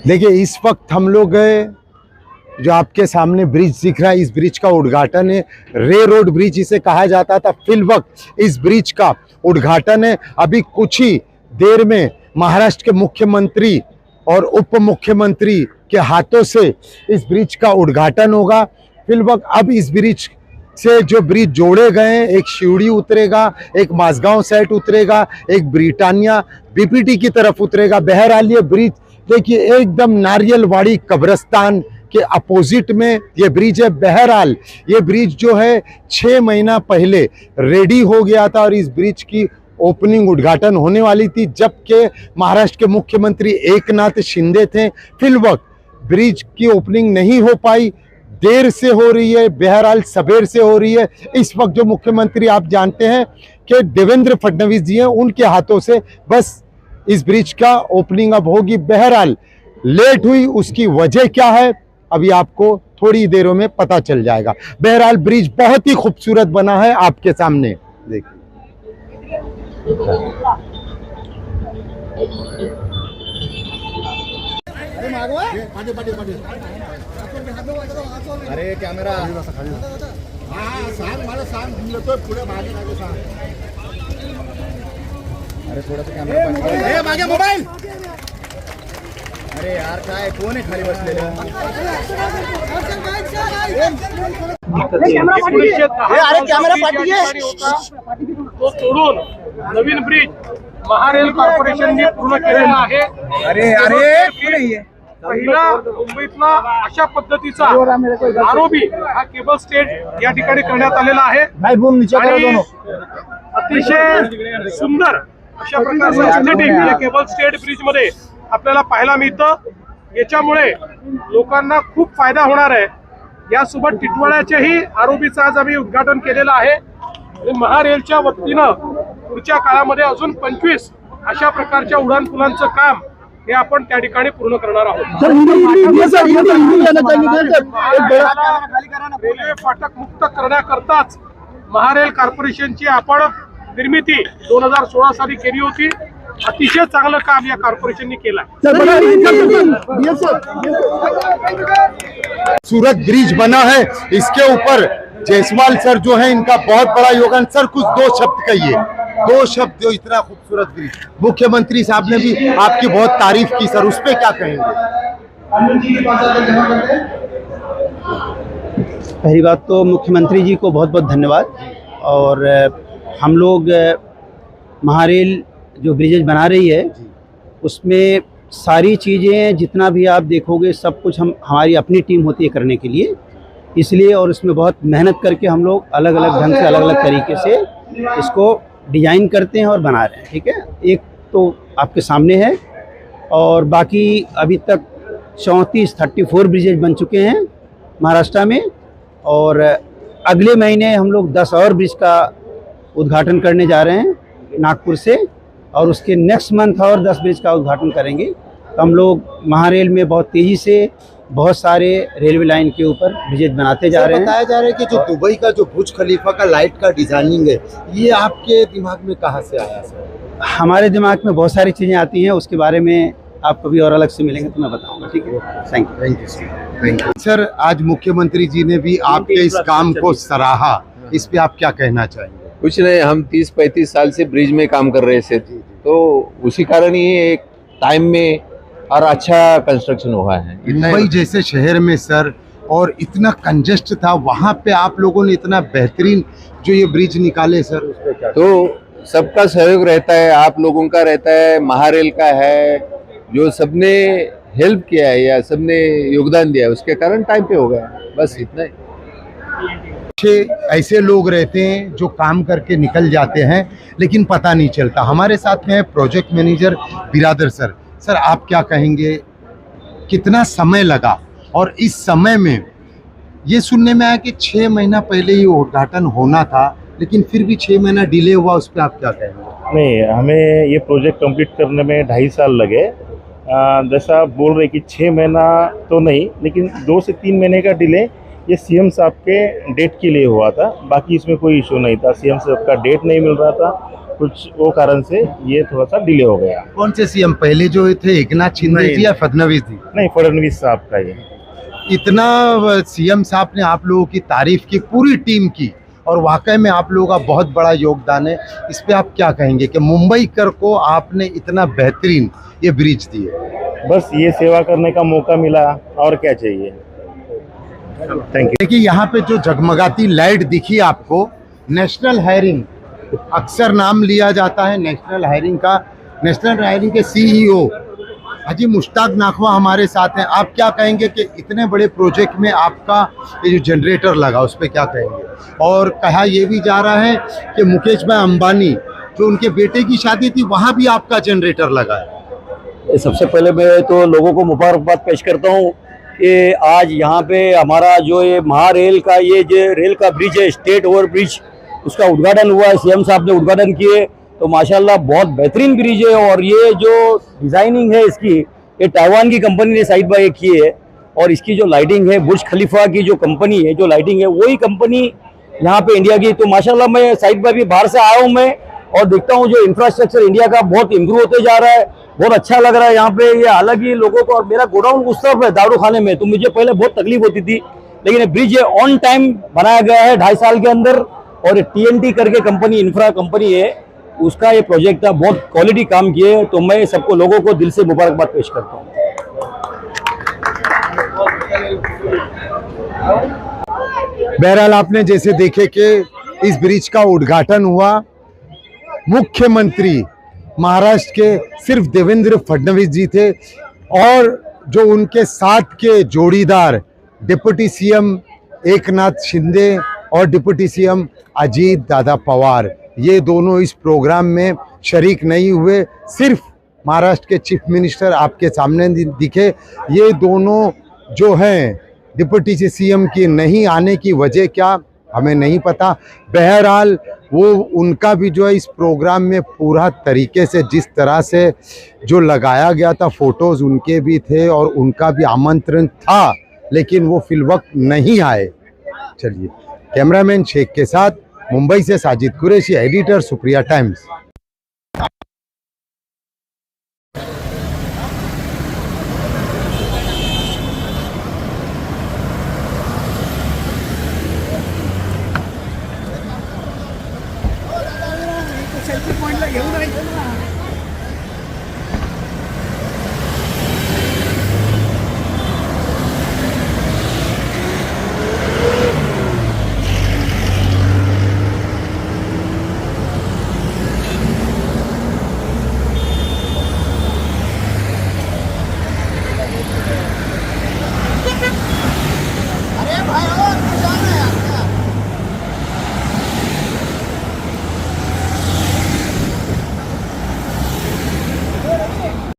देखिए, इस वक्त हम लोग जो आपके सामने ब्रिज दिख रहा है, इस ब्रिज का उद्घाटन है। रे रोड ब्रिज इसे कहा जाता था। फिल वक्त इस ब्रिज का उद्घाटन है। अभी कुछ ही देर में महाराष्ट्र के मुख्यमंत्री और उप मुख्यमंत्री के हाथों से इस ब्रिज का उद्घाटन होगा। फिल वक्त अब इस ब्रिज से जो ब्रिज जोड़े गए हैं, एक शिवड़ी उतरेगा, एक माझगांव साइड उतरेगा, एक ब्रिटानिया बीपीटी की तरफ उतरेगा। बहरहाल ये ब्रिज देखिए एकदम नारियलवाड़ी कब्रिस्तान के अपोजिट में ये ब्रिज है। बहरहाल ये ब्रिज जो है 6 महीना पहले रेडी हो गया था और इस ब्रिज की ओपनिंग उद्घाटन होने वाली थी, जबकि महाराष्ट्र के मुख्यमंत्री एकनाथ शिंदे थे। फिल वक्त ब्रिज की ओपनिंग नहीं हो पाई, देर से हो रही है, बहरहाल सवेर से हो रही है। इस वक्त जो मुख्यमंत्री आप जानते हैं कि देवेंद्र फडणवीस जी हैं, उनके हाथों से बस इस ब्रिज का ओपनिंग अब होगी। बहरहाल लेट हुई, उसकी वजह क्या है अभी आपको थोड़ी देरों में पता चल जाएगा। बहरहाल ब्रिज बहुत ही खूबसूरत बना है आपके सामने देखिए। अरे कॅमेरा सांग मला, सांग पुढे मागे मागे सांग. अरे थोडासा कॅमेरा मागे मोबाईल. अरे यार काय कोण आहे खाली बसलेलं. अरे कॅमेरा पाठीये तो तोडून नवीन ब्रिज महारेल कॉर्पोरेशनने पूर्ण केलेला आहे. अरे अरे पहिला मुंबईतला अशा पद्धतीचा आरोबी हा केबल स्टेट या ठिकाणी करण्यात आलेला आहे. आणि अतिशय सुंदर अशा प्रकारचं या केबल स्टेट ब्रिज मध्ये आपल्याला पाहायला मिळतं. याच्यामुळे लोकांना खूप फायदा होणार आहे. यासोबत टिटवाळ्याच्याही आरोबीचं आज आम्ही उद्घाटन केलेलं आहे. महारेलच्या वतीनं पुढच्या काळामध्ये अजून 25 अशा प्रकारच्या उड्डाणपुलांचं काम हे आपण त्या ठिकाणी पूर्ण करणार आहोत. रेल्वे फाटक मुक्त करण्याकरताच महारेल कॉर्पोरेशनची आपण निर्मिती 2016 साली केली होती. अतिशय चांगलं काम या कॉर्पोरेशनने केलं आहे. सूरत ब्रिज बना है, इसके ऊपर जायसवाल सर जो है इनका बहुत बड़ा योगदान। सर कुछ 2 शब्द कहिए, 2 शब्द जो इतना खूबसूरत ब्रिज। मुख्यमंत्री साहब ने भी आपकी बहुत तारीफ की सर, उस पर क्या कहेंगे? पहली बात तो मुख्यमंत्री जी को बहुत बहुत धन्यवाद। और हम लोग महारेल जो ब्रिजेज बना रही है उसमें सारी चीज़ें जितना भी आप देखोगे सब कुछ हमारी अपनी टीम होती है करने के लिए, इसलिए और इसमें बहुत मेहनत करके हम लोग अलग अलग ढंग से अलग अलग तरीके से इसको डिज़ाइन करते हैं और बना रहे हैं। ठीक है, एक तो आपके सामने है और बाकी अभी तक 34 ब्रिजेज बन चुके हैं महाराष्ट्र में। और अगले महीने हम लोग 10 और ब्रिज का उद्घाटन करने जा रहे हैं नागपुर से, और उसके नेक्स्ट मंथ और 10 ब्रिज का उद्घाटन करेंगे। तो हम लोग महारेल में बहुत तेज़ी से बहुत सारे रेलवे लाइन के ऊपर ब्रिजेज बनाते जा रहे हैं। बताया जा रहा है कि जो दुबई का जो बुर्ज खलीफा का लाइट का डिजाइनिंग है, ये आपके दिमाग में कहाँ से आया सर? हमारे दिमाग में बहुत सारी चीज़ें आती हैं, उसके बारे में आप कभी और अलग से मिलेंगे तो मैं बताऊंगा। ठीक है, thank you sir. Thank you sir. आज मुख्यमंत्री जी ने भी आपके इस काम को सराहा, इस पे आप क्या कहना चाहेंगे? कुछ नहीं, हम 30-35 साल से ब्रिज में काम कर रहे थे, तो उसी कारण ही एक टाइम में और अच्छा कंस्ट्रक्शन हुआ है। मुंबई जैसे शहर में सर और इतना कंजेस्ट था, वहाँ पे आप लोगों ने इतना बेहतरीन जो ये ब्रिज निकाले सर, उस पे क्या? तो सबका सहयोग रहता है, आप लोगों का रहता है, महारेल का है, जो सबने हेल्प किया है या सबने योगदान दिया है, उसके कारण टाइम पे हो गया, बस इतना ही। ऐसे लोग रहते हैं जो काम करके निकल जाते हैं लेकिन पता नहीं चलता। हमारे साथ में है प्रोजेक्ट मैनेजर बिरादर सर। सर आप क्या कहेंगे, कितना समय लगा और इस समय में ये सुनने में आया कि 6 महीना पहले ये उद्घाटन होना था, लेकिन फिर भी 6 महीना डिले हुआ, उस पर आप क्या कहेंगे? नहीं, हमें ये प्रोजेक्ट कंप्लीट करने में 2.5 साल लगे। जैसा बोल रहे कि 6 महीना तो नहीं, लेकिन 2 से 3 महीने का डिले ये सीएम साहब के डेट के लिए हुआ था। बाकी इसमें कोई इशू नहीं था, सीएम साहब का डेट नहीं मिल रहा था कुछ वो कारण से ये थोड़ा सा डिले हो गया। कौन से सीएम पहले जो थे, एकनाथ शिंदे नहीं। जी या फडणवीस जी? नहीं, फडणवीस साहब का ये। इतना सीएम साहब ने आप लोगों की तारीफ की, पूरी टीम की, और वाकई में आप लोगों का बहुत बड़ा योगदान है। इस पे आप क्या कहेंगे कि मुंबई कर को आपने इतना बेहतरीन ये ब्रिज दिए? बस ये सेवा करने का मौका मिला, और क्या चाहिए। Thank you. देखिए यहाँ पे जो जगमगाती लाइट दिखी आपको, नेशनल हायरिंग अक्सर नाम लिया जाता है नेशनल हायरिंग का। नेशनल हायरिंग के सीईओ हाजी मुश्ताक नाखवा हमारे साथ हैं। आप क्या कहेंगे कि इतने बड़े प्रोजेक्ट में आपका ये जो जनरेटर लगा उस पर क्या कहेंगे? और कहा ये भी जा रहा है कि मुकेश भाई अंबानी जो उनके बेटे की शादी थी वहाँ भी आपका जनरेटर लगा है। सबसे पहले मैं तो लोगों को मुबारकबाद पेश करता हूँ कि आज यहाँ पे हमारा जो ये महारेल का ये जो रेल का ब्रिज है, स्टेट ओवर ब्रिज, उसका उद्घाटन हुआ है। सीएम साहब ने उद्घाटन किए, तो माशाल्लाह बहुत बेहतरीन ब्रिज है। और ये जो डिज़ाइनिंग है इसकी, ये ताइवान की कंपनी ने साइड बाय की है। और इसकी जो लाइटिंग है, बुर्ज खलीफा की जो कंपनी है, जो लाइटिंग है, वही कंपनी यहाँ पे इंडिया की। तो माशाल्लाह मैं साइड बाय भी बाहर से आया हूँ मैं, और देखता हूँ जो इंफ्रास्ट्रक्चर इंडिया का बहुत इम्प्रूव होते जा रहा है, बहुत अच्छा लग रहा है यहाँ पे। ये अलग ही लोगों को, और मेरा गोडाउन उस तरफ है दारू खाने में, तो मुझे पहले बहुत तकलीफ होती थी, लेकिन ये ब्रिज ऑन टाइम बनाया गया है 2.5 साल के अंदर। और TNT करके कंपनी, इंफ्रा कंपनी है, उसका ये प्रोजेक्ट था, बहुत क्वालिटी काम किए। तो मैं सबको लोगों को दिल से मुबारकबाद पेश करता हूँ। बहरहाल आपने जैसे देखे कि इस ब्रिज का उद्घाटन हुआ, मुख्यमंत्री महाराष्ट्र के सिर्फ देवेंद्र फडणवीस जी थे, और जो उनके साथ के जोड़ीदार डिप्टी सीएम एकनाथ शिंदे और डिप्टी सीएम अजीत दादा पवार, ये दोनों इस प्रोग्राम में शरीक नहीं हुए। सिर्फ महाराष्ट्र के चीफ मिनिस्टर आपके सामने दिखे। ये दोनों जो हैं डिप्टी सीएम की नहीं आने की वजह क्या, हमें नहीं पता। बहरहाल वो उनका भी जो है इस प्रोग्राम में पूरा तरीके से, जिस तरह से जो लगाया गया था, फोटोज़ उनके भी थे और उनका भी आमंत्रण था, लेकिन वो फिलवक्त नहीं आए। चलिए, कैमरामैन शेख के साथ मुंबई से साजिद कुरैशी, एडिटर सुप्रिया टाइम्स।